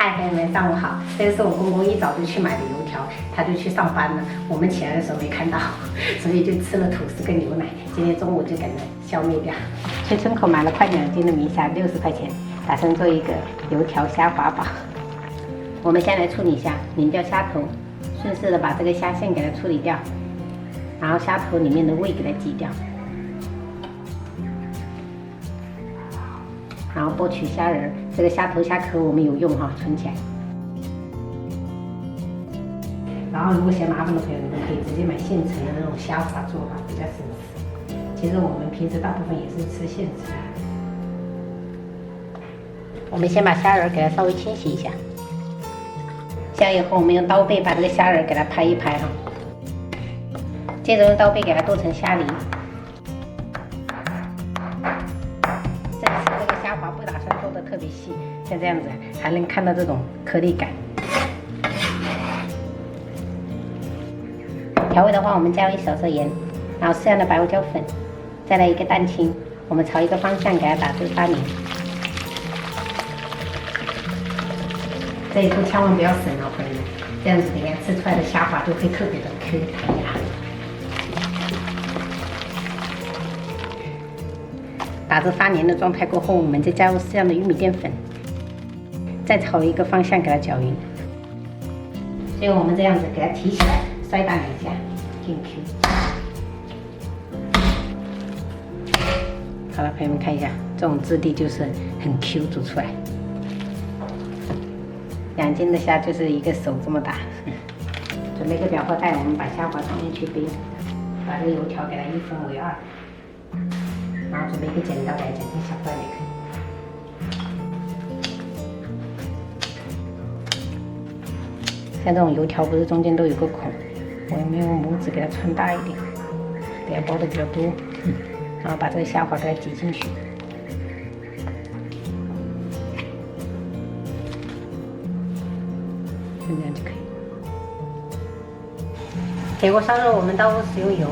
嗨，朋友们，上午好。这个是我公公一早就去买的油条，他就去上班了。我们起来的时候没看到，所以就吃了吐司跟牛奶。今天中午就给它消灭掉。去村口买了快2斤的米虾，60块钱，打算做一个油条虾滑堡。我们先来处理一下，拧掉虾头，顺势的把这个虾线给它处理掉，然后虾头里面的胃给它挤掉。 然后剥取虾仁，这个虾头、虾壳我们有用哈，存起来。然后如果嫌麻烦的朋友，你们可以直接买现成的那种虾滑做法，比较省事。其实我们平时大部分也是吃现成的。我们先把虾仁给它稍微清洗一下，这样以后我们用刀背把这个虾仁给它拍一拍哈。接着用刀背给它剁成虾梨。 虾滑不打算做的特别细，像这样子还能看到这种颗粒感。调味的话，我们加入1小勺盐，然后适量的白胡椒粉，再来1个蛋清，我们朝一个方向给它打至发黏。这一步千万不要省哦，朋友们，这样子你看吃出来的虾滑就会特别的 Q 弹牙。 打至发黏的状态过后，我们再加入适量的玉米淀粉，再朝一个方向给它搅匀。所以我们这样子给它提起来，摔打2下，进 Q。好了，朋友们看一下，这种质地就是很 Q， 煮出来。2斤的虾就是一个手这么大。准备个裱合袋，我们把虾滑上面去冰，把这个油条给它1分为2。 然后准备1个剪刀，给它剪成小段也可以。像这种油条不是中间都有个孔，我也没有拇指给它穿大一点，给它包的比较多。然后把这个虾滑给它挤进去，这样就可以。铁锅烧热，我们倒入食用油。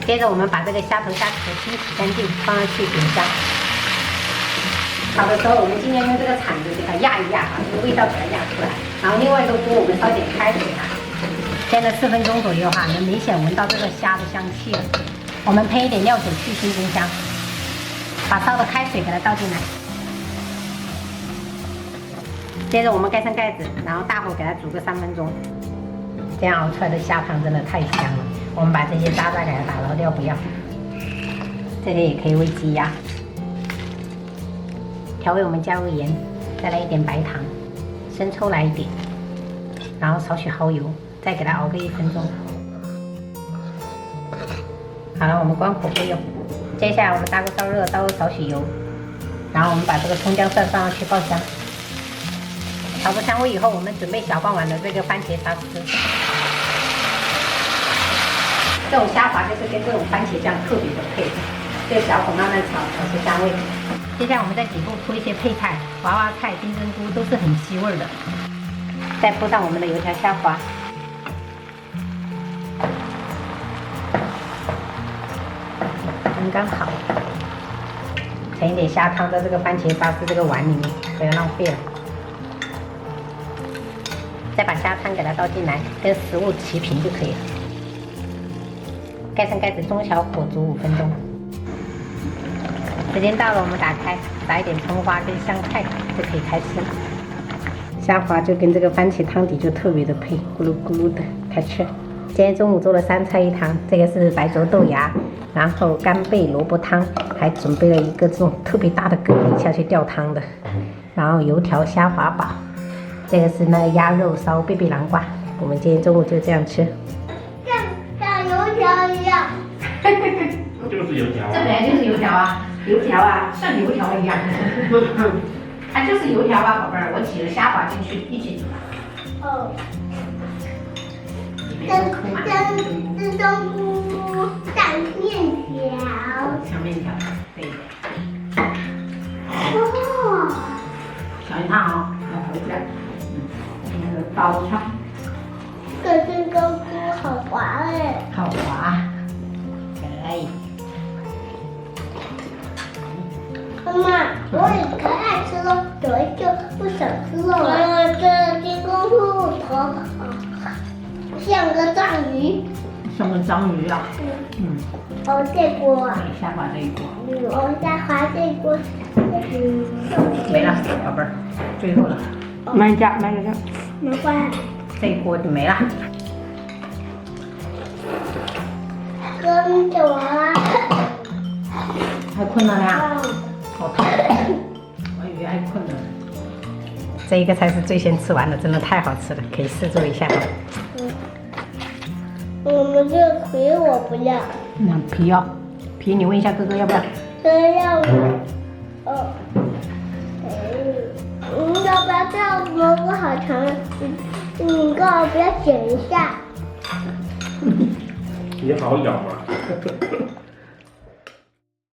接着我们把这个虾头、虾壳清洗干净，放上去滚香。炒的时候，我们尽量用这个铲子给它压一压，把这个味道给它压出来。然后另外一个锅，我们烧点开水哈，煎了4分钟左右哈，能明显闻到这个虾的香气了。我们喷一点料酒去腥增香，把烧的开水给它倒进来。接着我们盖上盖子，然后大火给它煮个3分钟，这样熬出来的虾汤真的太香了。 我们把这些渣渣给它打捞掉，不要。这个也可以煨鸡鸭。调味我们加入盐，再来一点白糖，生抽来一点，然后少许蚝油，再给它熬个1分钟。好了，我们关火备用。接下来我们大锅烧热，倒入少许油，然后我们把这个葱姜蒜放上去爆香。炒出香味以后，我们准备小半碗的这个番茄沙司。 这种虾滑就是跟这种番茄酱特别的配，这个小火慢慢炒，炒出香味。接下来我们在底部铺一些配菜，娃娃菜、金针菇都是很吸味的。再铺上我们的油条虾滑，刚刚好。盛一点虾汤在这个番茄沙司这个碗里面，不要浪费了。再把虾汤给它倒进来，跟食物齐平就可以了。 盖上盖子，中小火煮5分钟。时间到了，我们打开，撒一点葱花跟香菜，就可以开吃了。虾滑就跟这个番茄汤底就特别的配，咕噜咕噜的，开吃。今天中午做了3菜1汤，这个是白灼豆芽，然后干贝萝卜汤，还准备了一个这种特别大的蛤蜊下去吊汤的，然后油条虾滑堡，这个是那个鸭肉烧贝贝南瓜。我们今天中午就这样吃。 油条一样，就是油条、啊。这本来就是油条啊，油条啊，像油条一样。它就是油条啊，宝贝儿，我挤了虾滑进去一起煮。哦。这冬菇蘸面条。像面条，对。哦。小心烫啊，要回来。那个刀叉。这根冬菇好滑哎。好滑。可以。妈妈，我也可爱吃肉，有一就不想吃肉了。这金公兔头像个章鱼。像个章鱼啊。哦，这锅啊。对，下巴这一锅。我下滑这锅。没了，宝贝儿，最后了。慢点，慢点。没关系。这一锅就没了。跟着我啦。还困了呀？好疼！我以为还困了。这一个才是最先吃完的，真的太好吃了，可以试做一下。我们这个皮我不要。那皮要，皮你问一下哥哥要不要？这样我，要不要这样蘑菇好长？你给我不要剪一下。你好好咬嘛。